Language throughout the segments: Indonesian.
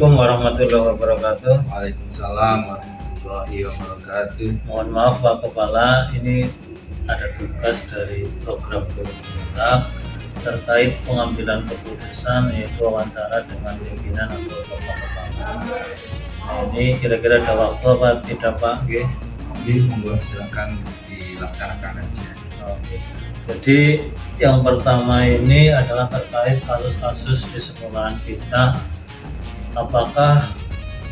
Assalamualaikum warahmatullahi wabarakatuh. Waalaikumsalam warahmatullahi wabarakatuh. Mohon maaf Pak Kepala, ini ada tugas dari program Guru Penggerak terkait pengambilan keputusan, yaitu wawancara dengan pimpinan atau tokoh kepala. Ini kira-kira ada waktu apa tidak Pak? Monggo silakan dilaksanakan aja. Oke. Jadi yang pertama ini adalah terkait kasus-kasus di sekolahan kita. Apakah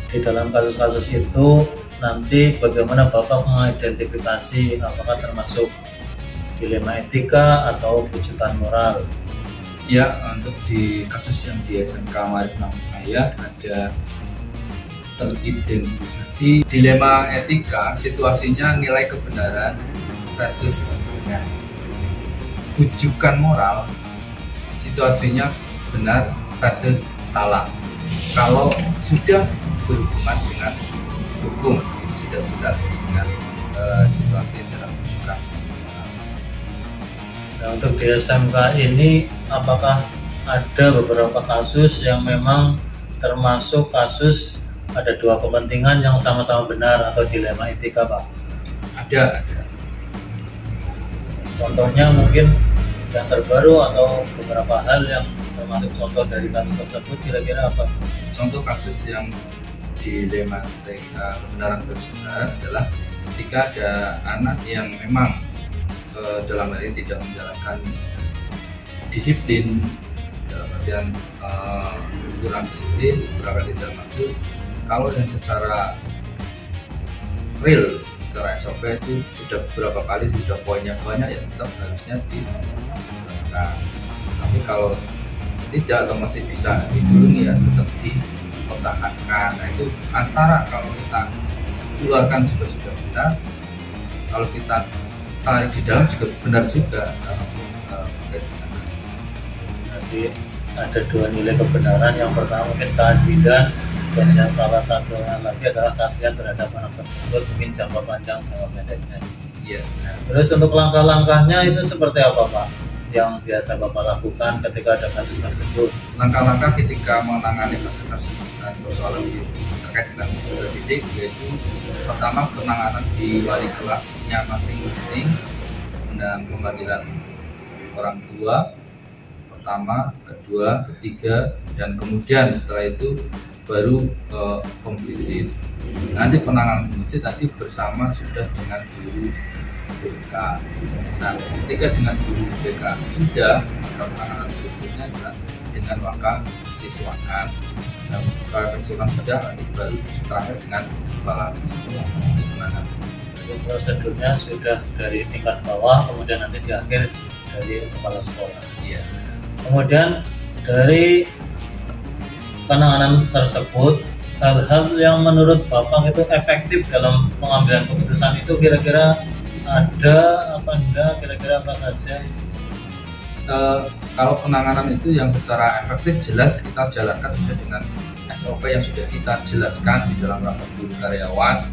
di dalam kasus-kasus itu nanti bagaimana Bapak mengidentifikasi apakah termasuk dilema etika atau bujukan moral? Ya, untuk di kasus yang di SMK Marit Namaya ada teridentifikasi dilema etika, situasinya nilai kebenaran versus bujukan moral, situasinya benar versus salah. Kalau sudah berhubungan dengan hukum, sudah jelas dengan situasi dalam bujukan. Nah, untuk di SMK ini apakah ada beberapa kasus yang memang termasuk kasus ada dua kepentingan yang sama-sama benar atau dilema etika Pak? Ada. Contohnya mungkin yang terbaru atau beberapa hal yang termasuk contoh dari kasus tersebut kira-kira apa? Contoh kasus yang dilema kebenaran versus benar adalah ketika ada anak yang memang dalam hal ini tidak menjalankan disiplin, dalam artian kurang disiplin, berangkat tidak masuk. Kalau yang secara real, secara SOP itu sudah beberapa kali, sudah poinnya banyak, ya tetap harusnya dilakukan. Tapi kalau tidak atau masih bisa ditulungi, ya tetap dipertahankan. Nah, itu antara kalau kita keluarkan juga sudah benar, kalau kita tarik di dalam juga benar juga. Jadi ada dua nilai kebenaran, yang pertama mungkin keadilan, dan yang salah satunya lagi adalah kasihan terhadap anak tersebut, mungkin jangka panjang jangka pendeknya. Iya. Nah, terus untuk langkah-langkahnya itu seperti apa Pak yang biasa Bapak lakukan ketika ada kasus tersebut? Langkah-langkah ketika menangani kasus-kasus dan persoalan terkait dengan peserta didik, yaitu pertama penanganan di wali kelasnya masing-masing dan pemanggilan orang tua pertama, kedua, ketiga, dan kemudian setelah itu baru pembisit. Nanti penanganan pembisit nanti bersama sudah dengan guru BK. Nah, ketika dengan guru BK sudah, maka penanganan berikutnya adalah dengan wakil siswaan. Nah, wakil siswaan sudah, nanti baru terakhir dengan kepala sekolah. Itu penanganan. Jadi prosedurnya sudah dari tingkat bawah, kemudian nanti di akhir dari kepala sekolah. Iya. Kemudian dari penanganan tersebut, hal-hal yang menurut Bapak itu efektif dalam pengambilan keputusan itu kira-kira ada apa enggak, kira-kira apa saja? Kalau penanganan itu yang secara efektif jelas kita jalankan sudah dengan SOP yang sudah kita jelaskan di dalam rapat guru karyawan.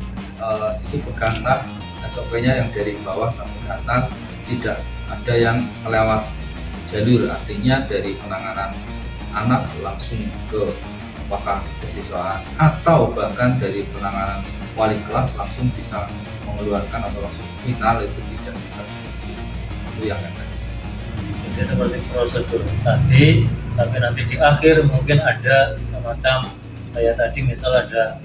Itu peganglah SOP-nya yang dari bawah sampai ke atas, tidak ada yang melewat jalur, artinya dari penanganan anak langsung ke apakah kesiswaan atau bahkan dari penanganan wali kelas langsung bisa mengeluarkan atau langsung final, itu tidak bisa seperti itu yang efektif. Jadi seperti prosedur tadi, tapi nanti di akhir mungkin ada semacam kayak tadi, misal ada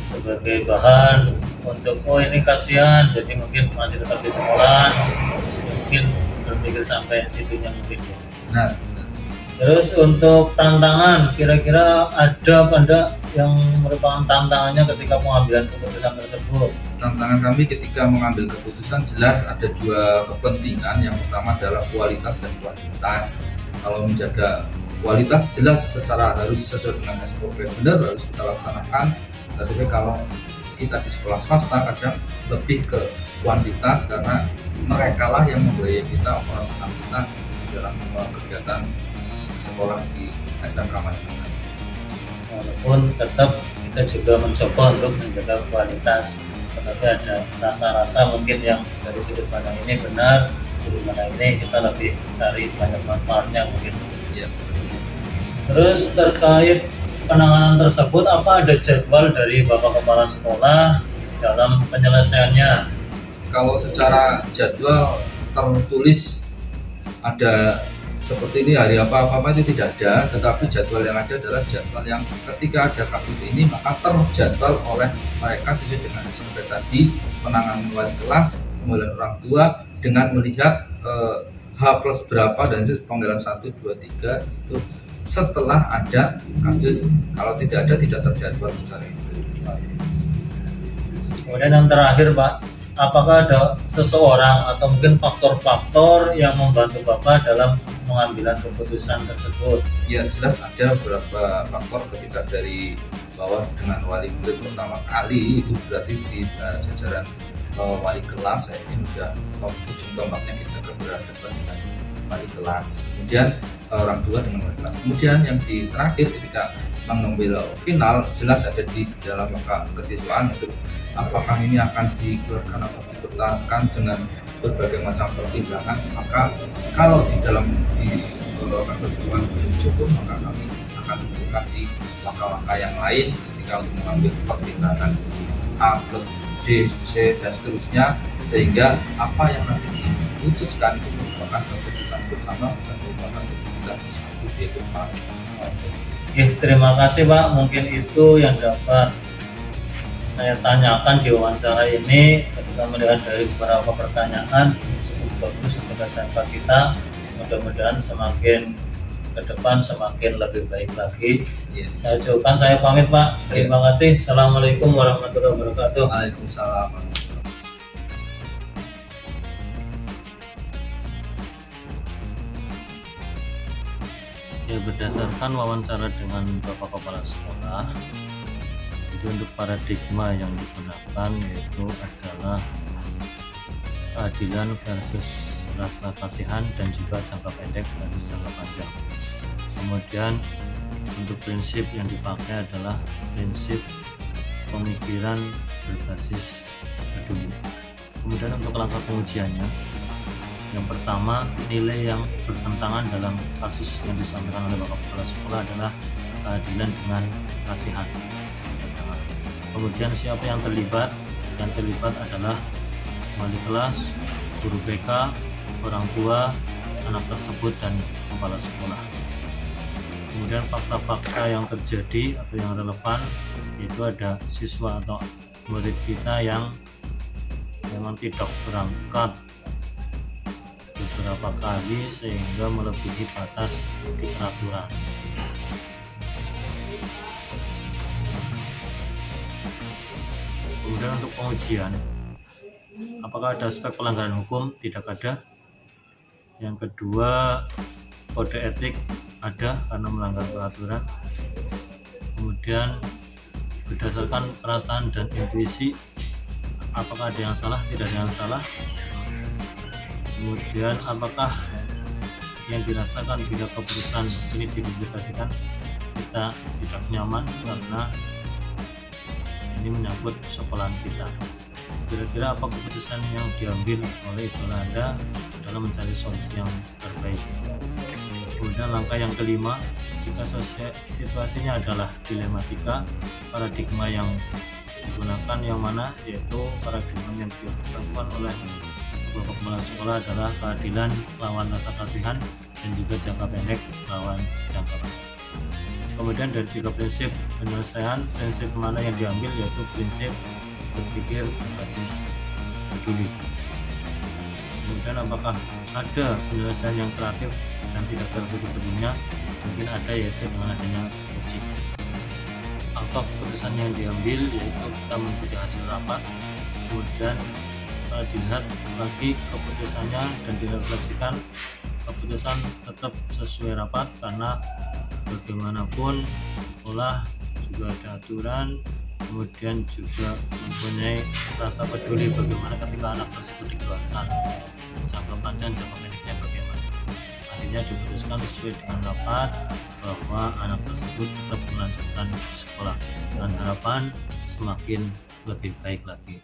sebagai bahan untuk ini kasihan, jadi mungkin masih tetap di sekolah, mungkin berpikir sampai situnya mungkin. Nah, terus untuk tantangan, kira-kira ada apa enggak yang merupakan tantangannya ketika pengambilan keputusan tersebut? tantangan kami ketika mengambil keputusan jelas ada dua kepentingan. Yang pertama adalah kualitas dan kuantitas. Kalau menjaga kualitas jelas secara harus sesuai dengan SOP benar harus kita laksanakan. Tapi kalau kita di sekolah swasta kadang lebih ke kuantitas karena mereka lah yang membiayai kita, operasional kita di dalam kegiatan sekolah di SMK Marit. Walaupun tetap kita juga mencoba untuk menjaga kualitas, tetapi ada rasa-rasa mungkin yang dari sudut pandang ini benar, sudut pandang ini kita lebih cari banyak manfaatnya mungkin. Ya. Terus terkait penanganan tersebut, apa ada jadwal dari Bapak Kepala Sekolah dalam penyelesaiannya? Kalau secara jadwal tertulis ada seperti ini hari apa itu tidak ada, tetapi jadwal yang ada adalah jadwal yang ketika ada kasus ini maka terjadwal oleh mereka sesuai dengan SOP tadi, penanganan wali kelas, kemudian orang tua dengan melihat H plus berapa dan panggilan 1, 2, 3 itu setelah ada kasus. Kalau tidak ada tidak terjadwal secara itu. Kemudian yang terakhir Pak, apakah ada seseorang atau mungkin faktor-faktor yang membantu Bapak dalam pengambilan keputusan tersebut? Ya jelas ada beberapa faktor ketika dari bawah dengan wali murid pertama kali itu berarti di jajaran wali kelas saya ini sudah ujung tombaknya kita berhadapan dengan wali kelas, kemudian orang tua dengan wali kelas, kemudian yang di terakhir ketika mengambil final jelas ada di dalam maka kesiswaan itu apakah ini akan dikeluarkan atau dipertahankan dengan berbagai macam pertimbangan. Maka kalau di dalam kesiswaan belum cukup maka kami akan membuka di langkah-langkah yang lain ketika untuk mengambil pertimbangan A plus D, C dan seterusnya, sehingga apa yang nanti diputuskan itu merupakan keputusan bersama dan merupakan keputusan bersatu yaitu pasti. Terima kasih Pak, mungkin itu yang dapat saya tanyakan di wawancara ini. Ketika melihat dari beberapa pertanyaan cukup bagus untuk SMK kita, mudah-mudahan semakin ke depan semakin lebih baik lagi. Saya cukupkan, saya pamit Pak. Terima kasih. Assalamualaikum warahmatullahi wabarakatuh. Waalaikumsalam. Ya, berdasarkan wawancara dengan Bapak Kepala Sekolah, itu untuk paradigma yang digunakan yaitu adalah keadilan versus rasa kasihan dan juga jangka pendek versus jangka panjang. Kemudian untuk prinsip yang dipakai adalah prinsip pemikiran berbasis peduli. Kemudian untuk langkah pengujiannya, yang pertama, nilai yang bertentangan dalam kasus yang disampaikan oleh Bapak Kepala Sekolah adalah keadilan dengan kasihan. Kemudian siapa yang terlibat? Yang terlibat adalah wali kelas, guru BK, orang tua, anak tersebut, dan kepala sekolah. Kemudian fakta-fakta yang terjadi atau yang relevan, yaitu ada siswa atau murid kita yang memang tidak berangkat beberapa kali sehingga melebihi batas di peraturan. Kemudian untuk pengujian, apakah ada aspek pelanggaran hukum? Tidak ada. Yang kedua, kode etik ada karena melanggar peraturan. Kemudian berdasarkan perasaan dan intuisi, apakah ada yang salah? Tidak ada yang salah. Kemudian apakah yang dirasakan bila keputusan ini dipublikasikan kita tidak nyaman karena ini menyangkut sekolahan kita. Kira-kira apa keputusan yang diambil oleh idola Anda dalam mencari solusi yang terbaik. Kemudian langkah yang kelima, jika situasinya adalah dilematika, paradigma yang digunakan yang mana? Yaitu paradigma yang dilakukan oleh Bapak Kepala Sekolah adalah keadilan lawan rasa kasihan dan juga jangka pendek lawan jangka panjang. Kemudian dari tiga prinsip penyelesaian, prinsip mana yang diambil? Yaitu prinsip berpikir berbasis peduli. Kemudian apakah ada penyelesaian yang kreatif dan tidak terpikir sebelumnya? Mungkin ada, yaitu dengan adanya uji. Atau keputusan yang diambil yaitu kita mengikuti hasil rapat, kemudian setelah dilihat lagi keputusannya dan direfleksikan, keputusan tetap sesuai rapat karena bagaimanapun sekolah juga ada aturan, kemudian juga mempunyai rasa peduli bagaimana ketika anak tersebut dikeluarkan, jangka panjang jangka pendeknya bagaimana. Akhirnya diputuskan sesuai dengan rapat bahwa anak tersebut tetap melanjutkan di sekolah dengan harapan semakin lebih baik lagi.